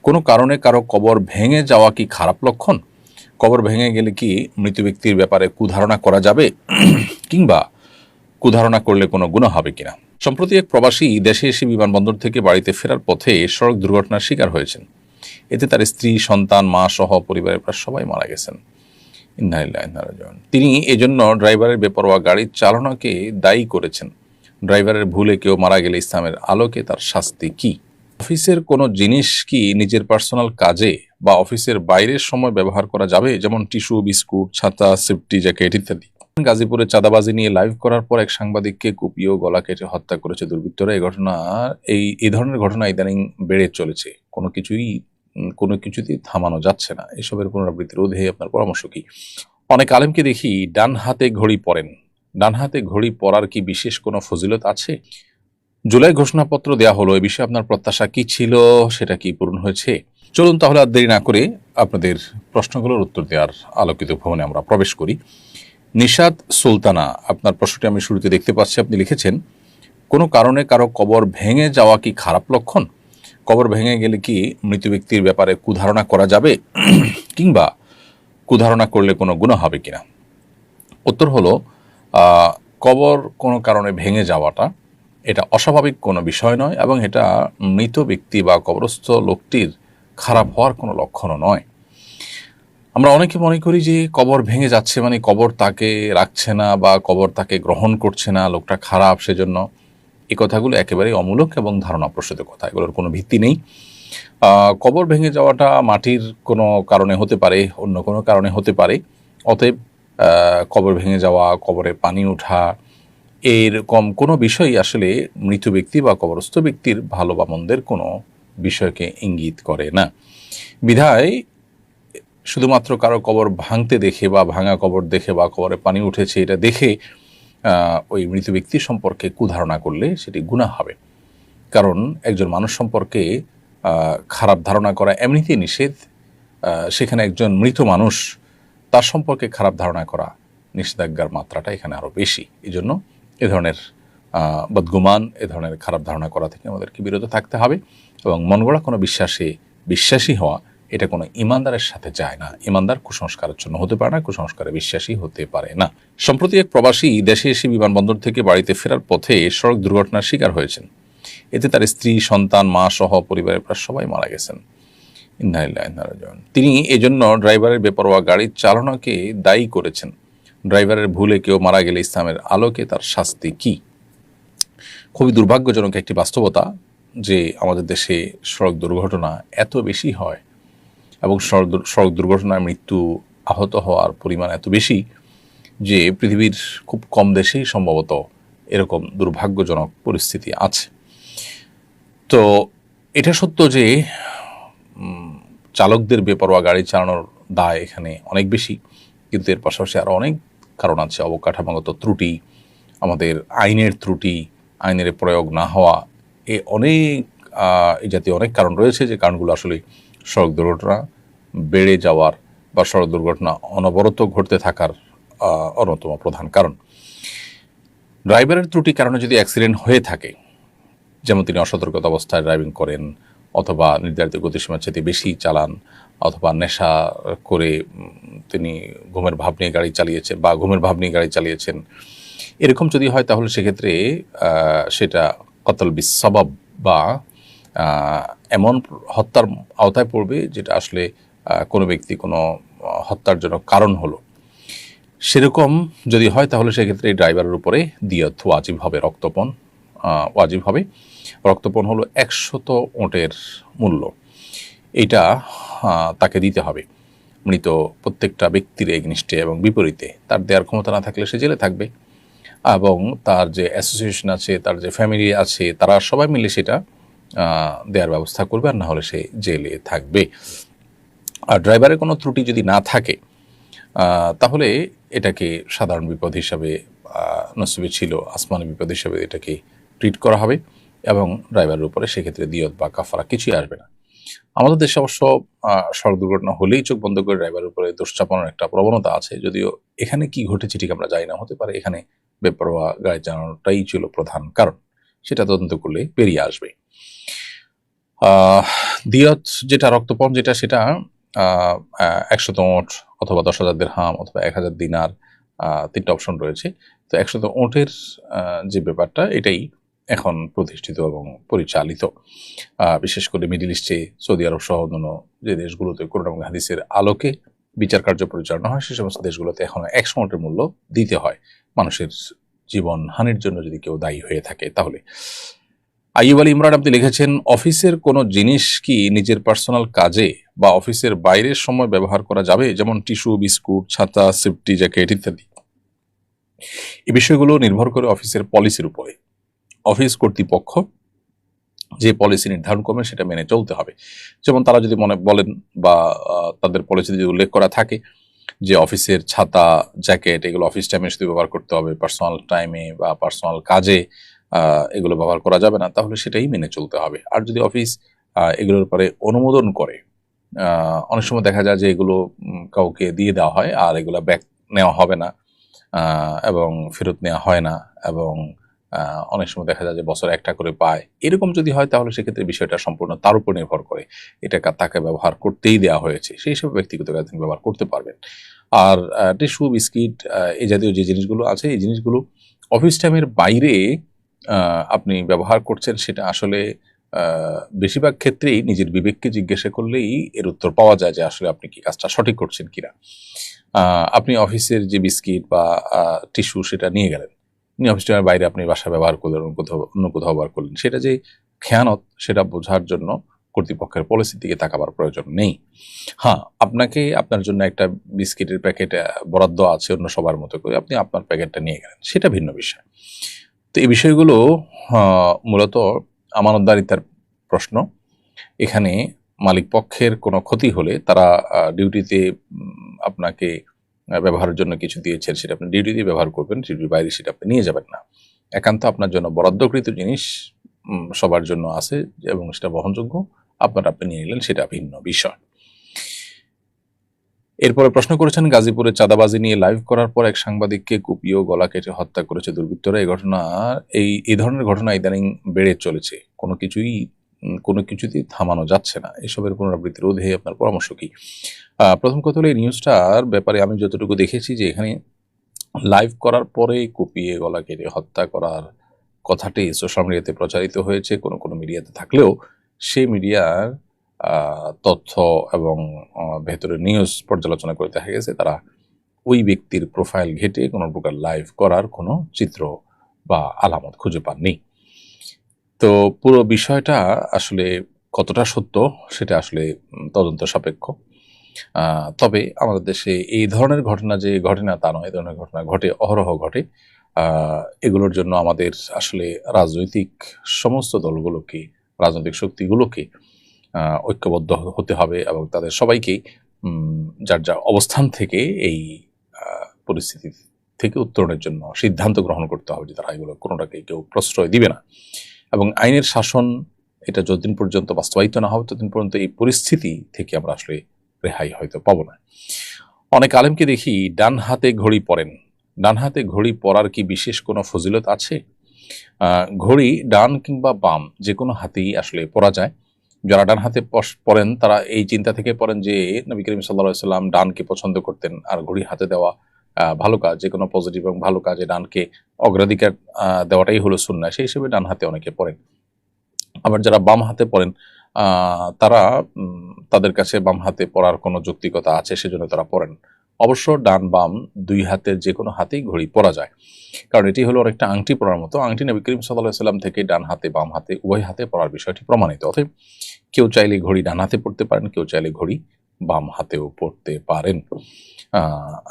কোনো কারণে কারো কবর ভেঙে যাওয়া কি খারাপ লক্ষণ? কবর ভেঙে গেলে কি মৃত ব্যক্তির ব্যাপারে কুধারণা করা যাবে কিংবা কুধারণা করলে কোনো গুনাহ হবে কিনা? সম্প্রতি এক প্রবাসী দেশে এসে বিমানবন্দর থেকে বাড়িতে ফেরার পথে সড়ক দুর্ঘটনার শিকার হয়েছেন। এতে তার স্ত্রী, সন্তান, মা সহ পরিবারের প্রায় সবাই মারা গেছেন। ইন্না লিল্লাহি ওয়া ইন্না ইলাইহি রাজিউন। তিনি এজন্য ড্রাইভারের বেপরোয়া গাড়ির চালনাকে দায়ী করেছেন। ড্রাইভারের ভুলে কেউ মারা গেলে ইসলামের আলোকে তার শাস্তি কি? অফিসের কোনো জিনিস কি নিজের পার্সোনাল কাজে বা অফিসের বাইরের সময় ব্যবহার করা যাবে, যেমন টিস্যু, বিস্কুট, ছাতা, সেফটি জ্যাকেট ইত্যাদি? গাজীপুরে চাঁদাবাজি নিয়ে লাইভ করার পর এক সাংবাদিককে কুপিয়ে ও গলা কেটে হত্যা করেছে দুর্বৃত্তরা। এই ধরনের ঘটনা ইদানিং বেড়ে চলেছে। কোনো কিছুতেই থামানো যাচ্ছে না। এসবের পুনরাবৃত্তি রোধে আপনার পরামর্শ কি? অনেক আলেমকে দেখি ডান হাতে ঘড়ি পরেন। ডান হাতে ঘড়ি পরার কি বিশেষ কোনো ফজিলত আছে? জুলাই ঘোষণাপত্র দেয়া হলো, এ বিষয়ে আপনার প্রত্যাশা কি ছিল, সেটা কি পূরণ হয়েছে? চলুন তাহলে আর দেরি না করে আপনাদের প্রশ্নগুলোর উত্তর দেওয়ার আলোকিত ভবনে আমরা প্রবেশ করি। নিশাত সুলতানা, আপনার প্রশ্নটি আমি শুরুতে দেখতে পাচ্ছি। আপনি লিখেছেন, কোনো কারণে কারো কবর ভেঙে যাওয়া কি খারাপ লক্ষণ? কবর ভেঙে গেলে কি মৃত ব্যক্তির ব্যাপারে কুধারণা করা যাবে কিংবা কুধারণা করলে কোনো গুনাহ হবে কিনা? উত্তর হলো, কবর কোনো কারণে ভেঙে যাওয়াটা এটা অস্বাভাবিক কোনো বিষয় নয়, এবং এটা মৃত ব্যক্তি বা কবরস্থ লোকটির খারাপ হওয়ার কোনো লক্ষণও নয়। আমরা অনেকে মনে করি যে কবর ভেঙে যাচ্ছে মানে কবর তাকে রাখছে না বা কবর তাকে গ্রহণ করছে না, লোকটা খারাপ, সেজন্য। এই কথাগুলো একেবারেই অমূলক এবং ধারণাপ্রসূত কথা, এগুলোর কোনো ভিত্তি নেই। কবর ভেঙে যাওয়াটা মাটির কোনো কারণে হতে পারে, অন্য কোনো কারণে হতে পারে। অতএব কবর ভেঙে যাওয়া, কবরে পানি ওঠা, এরকম কোনো বিষয়ই আসলে মৃত ব্যক্তি বা কবরস্থ ব্যক্তির ভালো বা মন্দের কোনো বিষয়কে ইঙ্গিত করে না। বিধায় শুধুমাত্র কারো কবর ভাঙতে দেখে বা ভাঙা কবর দেখে বা কবরে পানি উঠেছে এটা দেখে ওই মৃত ব্যক্তি সম্পর্কে কুধারণা করলে সেটি গুনাহ হবে। কারণ একজন মানুষ সম্পর্কে খারাপ ধারণা করা এমনিতেই নিষেধ। সেখানে একজন মৃত মানুষ, তার সম্পর্কে খারাপ ধারণা করা, নিষেধাজ্ঞার মাত্রাটা এখানে আরও বেশি। এই জন্য এ ধরনের বদগুমান, এ ধরনের খারাপ ধারণা করা থেকে আমাদেরকে বিরত থাকতে হবে। এবং মন গড়া কোনো বিশ্বাসী হওয়া, এটা কোনো ইমানদারের সাথে যায় না। ইমানদার কুসংস্কারের জন্য হতে পারে না, কুসংস্কারে বিশ্বাসী হতে পারে না। সম্প্রতি এক প্রবাসী দেশে এসে বিমানবন্দর থেকে বাড়িতে ফেরার পথে সড়ক দুর্ঘটনার শিকার হয়েছেন। এতে তার স্ত্রী, সন্তান, মা সহ পরিবারের প্রায় সবাই মারা গেছেন। ইন্না লিল্লাহি ওয়া ইন্না ইলাইহি রাজিউন। তিনি এজন্য ড্রাইভারের বেপরোয়া গাড়ির চালনাকে দায়ী করেছেন। ড্রাইভারের ভুলে কেউ মারা গেলে ইসলামের আলোকে তার শাস্তি কি? খুবই দুর্ভাগ্যজনক একটি বাস্তবতা যে আমাদের দেশে সড়ক দুর্ঘটনা এত বেশি হয় এবং সড়ক দুর্ঘটনায় মৃত্যু, আহত হওয়ার পরিমাণ এত বেশি যে পৃথিবীর খুব কম দেশেই সম্ভবত এরকম দুর্ভাগ্যজনক পরিস্থিতি আছে। তো এটা সত্য যে চালকদের বেপরোয়া গাড়ি চালানোর দায় এখানে অনেক বেশি, কিন্তু এর পাশাপাশি আরও অনেক কারণ আছে। অবকাঠামোগত ত্রুটি, আমাদের আইনের ত্রুটি, আইনের প্রয়োগ না হওয়া, এই জাতীয় অনেক কারণ রয়েছে, যে কারণগুলো আসলে সড়ক দুর্ঘটনা বেড়ে যাওয়ার বা সড়ক দুর্ঘটনা অনবরত ঘটতে থাকার অন্যতম প্রধান কারণ। ড্রাইভারের ত্রুটির কারণে যদি অ্যাক্সিডেন্ট হয়ে থাকে, যেমন তিনি অসতর্কতা অবস্থায় ড্রাইভিং করেন, অথবা নির্ধারিত গতিসীমার চেয়ে বেশি চালান, অথবা নেশা করে তিনি ঘুমের ভাব নিয়ে গাড়ি চালিয়েছেন, এরকম যদি হয় তাহলে সেক্ষেত্রে সেটা কতল বিসবাব বা এমন হত্যার আওতায় পড়বে যেটা আসলে কোনো ব্যক্তি কোনো হত্যার জন্য কারণ হলো। সেরকম যদি হয় তাহলে সেক্ষেত্রে ড্রাইভারের উপরে দিয়ত ওয়াজিব হবে, ওয়াজিব হবে। রক্তপণ হলো 100 ওঁটের মূল্য, এইটা তাকে দিতে হবে মৃত প্রত্যেকটা ব্যক্তির এগনিস্টে। এবং বিপরীতে তার দেওয়ার ক্ষমতা না থাকলে সে জেলে থাকবে, এবং তার যে অ্যাসোসিয়েশন আছে, তার যে ফ্যামিলি আছে, তারা সবাই মিলে সেটা দেওয়ার ব্যবস্থা করবে, আর না হলে সে জেলে থাকবে। আর ড্রাইভারের কোনো ত্রুটি যদি না থাকে তাহলে এটাকে সাধারণ বিপদ হিসাবে, নসিবে ছিল আসমানি বিপদ হিসাবে এটাকে ট্রিট করা হবে, এবং ড্রাইভারের উপরে সেক্ষেত্রে দিয়ত বা কাফারা কিছুই আসবে না। আমাদের দেশে অবশ্য সড়ক দুর্ঘটনা হলেই চোখ বন্ধ করে ড্রাইভারের উপরে দোষ চাপানোর একটা প্রবণতা আছে, যদিও এখানে কি ঘটেছে ঠিক আমরা জানি না। হতে পারে এখানে বেপরোয়া গাড়ি চালানোটাই ছিল প্রধান কারণ, সেটা তদন্ত করলে বেরিয়ে আসবে। আহ, দিয়ত যেটা রক্তপণ যেটা সেটা 100 ওঁট অথবা 10,000 দিরহাম অথবা 1,000 দিনার, তিনটা অপশন রয়েছে। তো 100 ওঁটের যে ব্যাপারটা এটাই এখন প্রতিষ্ঠিত এবং পরিচালিত, বিশেষ করে মিডল ইস্টে, সৌদি আরব সহ অন্যান্য যে দেশগুলোতে কোরআন এবং হাদিসের আলোকে বিচার কার্য পরিচালনা হয়, সে সমস্ত দেশগুলোতে এখন 100 ওঁটের মূল্য দিতে হয় মানুষের জীবন হানির জন্য যদি কেউ দায়ী হয়ে থাকে তাহলে। আইয়ুব আলী ইমরান আপনি লিখেছেন, অফিসের কোনো জিনিস কি নিজের পার্সোনাল কাজে বা অফিসের বাইরের সময় ব্যবহার করা যাবে, যেমন টিস্যু, বিস্কুট, ছাতা, সেফটি জ্যাকেট ইত্যাদি? এই বিষয়গুলো নির্ভর করে অফিসের পলিসির উপরে। অফিস কর্তৃপক্ষ যে পলিসি নির্ধারণ করবে সেটা মেনে চলতে হবে। যেমন তারা যদি বলেন বা তাদের পলিসিতে যদি উল্লেখ করা থাকে যে অফিসের ছাতা, জ্যাকেট এগুলো অফিস টাইমে শুধু ব্যবহার করতে হবে, পার্সোনাল টাইমে বা পার্সোনাল কাজে এগুলো ব্যবহার করা যাবে না, তাহলে সেটাই মেনে চলতে হবে। আর যদি অফিস এগুলোর উপরে অনুমোদন করে, অনেক সময় দেখা যায় যে এগুলো কাউকে দিয়ে দেওয়া হয় আর এগুলো ব্যাক নেওয়া হবে না এবং ফেরত নেওয়া হয় না, এবং অনেক সময় দেখা যায় যে বছরে একটা করে পায়। এরকম যদি হয় তাহলে সেক্ষেত্রে বিষয়টা সম্পূর্ণ তার উপর নির্ভর করে। এটা তাকে ব্যবহার করতেই দেওয়া হয়েছে, সেই সব ব্যক্তিগত কাজে তিনি ব্যবহার করতে পারবেন। আর টিস্যু, বিস্কিট এই জাতীয় যে জিনিসগুলো আছে, এই জিনিসগুলো অফিস টাইমের বাইরে আপনি ব্যবহার করছেন, সেটা আসলে বেশিরভাগ ক্ষেত্রেই নিজের বিবেককে জিজ্ঞাসা করলেই এর উত্তর পাওয়া যায় যে আসলে আপনি কি কাজটা সঠিক করছেন কিনা। আপনি অফিসের যে বিস্কিট বা টিস্যু সেটা নিয়ে গেলেন, অফিস টাইমের বাইরে আপনি বাসায় ব্যবহার করলেন, অন্য কোথাও ব্যবহার করলেন, সেটা যে খেয়ানত সেটা বোঝার জন্য কর্তৃপক্ষের পলিসির দিকে তাকাবার প্রয়োজন নেই। হ্যাঁ, আপনাকে আপনার জন্য একটা বিস্কিটের প্যাকেট বরাদ্দ আছে অন্য সবার মতো করে, আপনি আপনার প্যাকেটটা নিয়ে গেলেন, সেটা ভিন্ন বিষয়। তো এই বিষয়গুলো মূলত আমানতদারিতার প্রশ্ন। এখানে মালিক পক্ষের কোনো ক্ষতি হলে তারা ডিউটিতে আপনাকে ব্যবহারের জন্য কিছু দিয়েছেন, সেটা আপনি ডিউটিতে ব্যবহার করবেন, ডিউটির বাইরে সেটা আপনি নিয়ে যাবেন না। একান্ত আপনার জন্য বরাদ্দকৃত জিনিস সবার জন্য আছে এবং সেটা বহনযোগ্য, আপনি নিয়ে নিলেন, সেটা ভিন্ন বিষয়। এরপরে প্রশ্ন করেছেন, গাজীপুরে চাঁদাবাজি নিয়ে লাইভ করার পর এক সাংবাদিককে কুপিয়ে ও গলা কেটে হত্যা করেছে দুর্বৃত্তরা। এই ধরনের ঘটনা ইদানিং বেড়ে চলেছে, কোনো কিছুতেই থামানো যাচ্ছে না। এসবের পুনরাবৃত্তি রোধে আপনার পরামর্শ কি? প্রথম কথা হলো, এই নিউজটার ব্যাপারে আমি যতটুকু দেখেছি যে এখানে লাইভ করার পরে কুপিয়ে গলা কেটে হত্যা করার কথাটি সোশ্যাল মিডিয়াতে প্রচারিত হয়েছে কোনো কোনো মিডিয়াতে, থাকলেও সেই মিডিয়ার তথ্য এবং ভেতরের নিউজ পর্যালোচনা করে দেখা গেছে তারা ওই ব্যক্তির প্রোফাইল ঘেটে কোনো প্রকার লাইভ করার কোনো চিত্র বা আলামত খুঁজে পাননি। তো পুরো বিষয়টা আসলে কতটা সত্য সেটা আসলে তদন্ত সাপেক্ষ। তবে আমাদের দেশে এই ধরনের ঘটনা যে ঘটে না তা নয়, এই ধরনের ঘটনা ঘটে, অহরহ ঘটে। এগুলোর জন্য আমাদের আসলে রাজনৈতিক সমস্ত দলগুলোকে, রাজনৈতিক শক্তিগুলোকে ঐক্যবদ্ধ হতে হবে এবং তাদের সবাইকেই যার যার অবস্থান থেকে এই পরিস্থিতি থেকে উত্তরণের জন্য সিদ্ধান্ত গ্রহণ করতে হবে যে তারা এগুলো কোনোটাকে কেউ প্রশ্রয় দিবে না। এবং আইনের শাসন এটা যতদিন পর্যন্ত বাস্তবায়িত না হবে ততদিন পর্যন্ত এই পরিস্থিতি থেকে আমরা আসলে রেহাই হয়তো পাবো না। অনেক আলেমকে দেখি ডান হাতে ঘড়ি পরেন। ডান হাতে ঘড়ি পরার কি বিশেষ কোনো ফজিলত আছে? ঘড়ি ডান কিংবা বাম যে কোনো হাতেই আসলে পরা যায়। যারা ডান হাতে পরেন তারা এই চিন্তা থেকে পড়েন যে নবী করিম সাল্লাল্লাহু আলাইহি সাল্লাম ডানকে পছন্দ করতেন, আর ঘড়ি হাতে দেওয়া ভালো কাজ, যে কোনো পজিটিভ এবং ভালো কাজে ডানকে অগ্রাধিকার দেওয়াটাই হলো সুন্নাহ, সেই হিসেবে ডান হাতে অনেকে পড়েন। আবার যারা বাম হাতে পড়েন তারা তাদের কাছে বাম হাতে পড়ার কোনো যৌক্তিকতা আছে সেজন্য তারা পড়েন। অবশ্য ডান বাম দুই হাতের যে কোনো হাতেই ঘড়ি পরা যায়, কারণ এটি হলো অনেকটা আংটি পরার মতো। আংটি নবী করিম সাল্লাল্লাহু আলাইহি সাল্লাম থেকে ডান হাতে বাম হাতে উভয় হাতে পরার বিষয়টি প্রমাণিত। অতএব কেউ চাইলে ঘড়ি ডান হাতে পড়তে পারেন, কেউ চাইলে ঘড়ি বাম হাতেও পড়তে পারেন,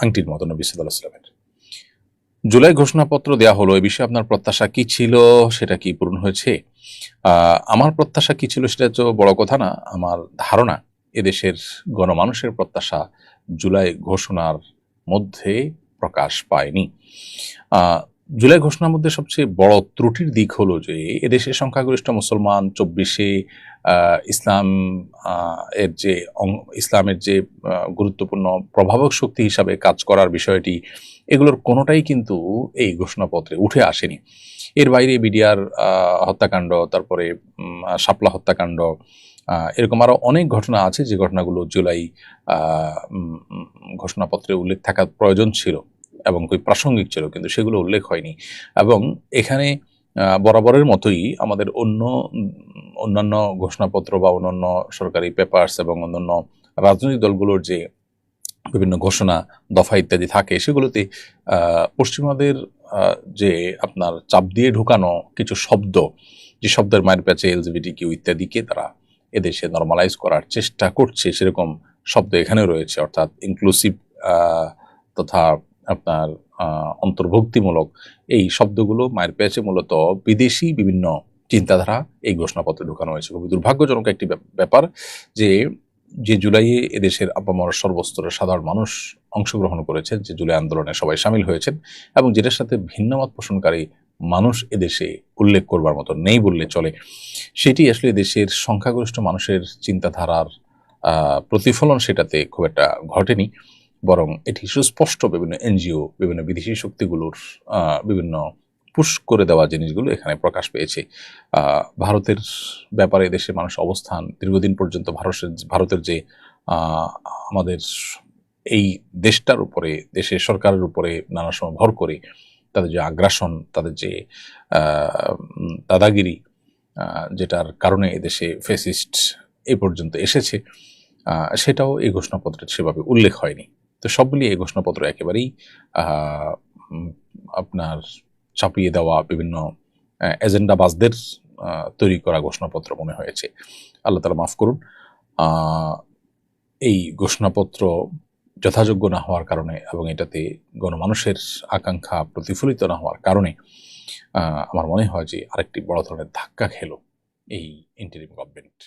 আংটির মতো নবী সাল্লাল্লাহু আলাইহি সাল্লামের। জুলাই ঘোষণাপত্র দেয়া হলো, এ বিষয়ে আপনার প্রত্যাশা কি ছিল, সেটা কি পূরণ হয়েছে? আমার প্রত্যাশা কি ছিল সেটা তো বড় কথা না। আমার ধারণা এদেশের গণমানুষের প্রত্যাশা জুলাই ঘোষণার মধ্যে প্রকাশ পায়নি। জুলাই ঘোষণার মধ্যে সবচেয়ে বড় ত্রুটির দিক হলো যে এদেশের সংখ্যাগরিষ্ঠ মুসলমান ২৪-এ ইসলাম ইসলামের যে গুরুত্বপূর্ণ প্রভাবক শক্তি হিসাবে কাজ করার বিষয়টি, এগুলোর কোনোটাই কিন্তু এই ঘোষণাপত্রে উঠে আসেনি। এর বাইরে বিডিআর হত্যাকাণ্ড, তারপরে শাপলা হত্যাকাণ্ড, এরকম আরো অনেক ঘটনা আছে যে ঘটনাগুলো জুলাই ঘোষণাপত্রে উল্লেখ থাকার প্রয়োজন ছিল এবং খুবই প্রাসঙ্গিক ছিল, কিন্তু সেগুলো উল্লেখ হয়নি। এবং এখানে বরাবরের মতোই আমাদের অন্যান্য ঘোষণাপত্র বা অন্যান্য সরকারি পেপারস এবং অন্যান্য রাজনৈতিক দলগুলোর যে বিভিন্ন ঘোষণা, দফা ইত্যাদি থাকে, সেগুলোতে পশ্চিমাদের যে আপনার চাপ দিয়ে ঢুকানো কিছু শব্দ, যে শব্দের মায়ের প্যাচে LGBTQ ইত্যাদিকে তারা এদেশে নর্মালাইজ করার চেষ্টা করছে, সেরকম শব্দ এখানে রয়েছে। অর্থাৎ ইনক্লুসিভ তথা আপনার অন্তর্ভুক্তিমূলক এই শব্দগুলো মায়ের প্যাচে মূলত বিদেশি বিভিন্ন চিন্তাধারা এই ঘোষণাপত্রে ঢুকানো হয়েছে। খুবই দুর্ভাগ্যজনক একটি ব্যাপার যে জুলাইয়ে এদেশের আপামর সর্বস্তরের সাধারণ মানুষ অংশগ্রহণ করেছেন, যে জুলাই আন্দোলনে সবাই সামিল হয়েছেন, এবং যেটার সাথে ভিন্নমত পোষণকারী মানুষ এদেশে উল্লেখ করবার মতো নেই বললে চলে, সেটি আসলে দেশের সংখ্যাগরিষ্ঠ মানুষের চিন্তাধারার প্রতিফলন সেটাতে খুব একটা ঘটেনি, বরং এটি সুস্পষ্ট বিভিন্ন NGO, বিভিন্ন বিদেশি শক্তিগুলোর বিভিন্ন পুশ করে দেওয়া জিনিসগুলো এখানে প্রকাশ পেয়েছে। ভারতের ব্যাপারে দেশের মানুষ অবস্থান দীর্ঘদিন পর্যন্ত ভারতের যে আমাদের এই দেশটার উপরে, দেশের সরকারের উপরে নানা সময় ভর করে তাদের যে আগ্রাসন, তাদের যে দাদাগিরি, যেটার কারণে এদেশে ফ্যাসিস্ট এ পর্যন্ত এসেছে, সেটাও এই ঘোষণাপত্রে সেভাবে উল্লেখ হয়নি। তো সব মিলিয়ে এই ঘোষণাপত্র একেবারেই আপনার চাপিয়ে দেওয়া বিভিন্ন এজেন্ডাবাজদের তৈরি করা ঘোষণাপত্র মনে হয়েছে। আল্লাহ তাআলা মাফ করুন। এই ঘোষণাপত্র যথাযোগ্য না হওয়ার কারণে এবং এটাতে গণমানুষের আকাঙ্ক্ষা প্রতিফলিত না হওয়ার কারণে আমার মনে হয় যে আরেকটি বড় ধরনের ধাক্কা খেল এই ইন্টারিম গভর্নমেন্ট।